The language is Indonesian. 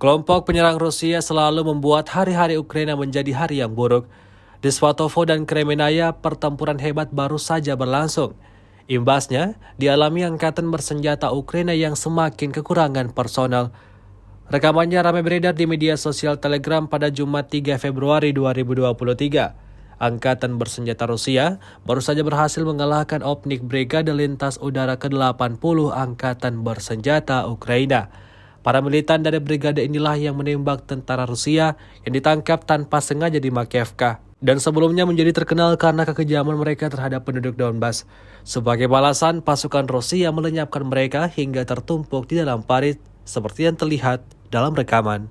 Kelompok penyerang Rusia selalu membuat hari-hari Ukraina menjadi hari yang buruk. Di Svatovo dan Kremenaya, pertempuran hebat baru saja berlangsung. Imbasnya, dialami angkatan bersenjata Ukraina yang semakin kekurangan personel. Rekamannya ramai beredar di media sosial Telegram pada Jumat 3 Februari 2023. Angkatan bersenjata Rusia baru saja berhasil mengalahkan Opnik Brigade Lintas Udara ke-80 Angkatan Bersenjata Ukraina. Para militan dari brigade inilah yang menembak tentara Rusia yang ditangkap tanpa sengaja di Makiivka dan sebelumnya menjadi terkenal karena kekejaman mereka terhadap penduduk Donbas. Sebagai balasan, pasukan Rusia melenyapkan mereka hingga tertumpuk di dalam parit seperti yang terlihat dalam rekaman.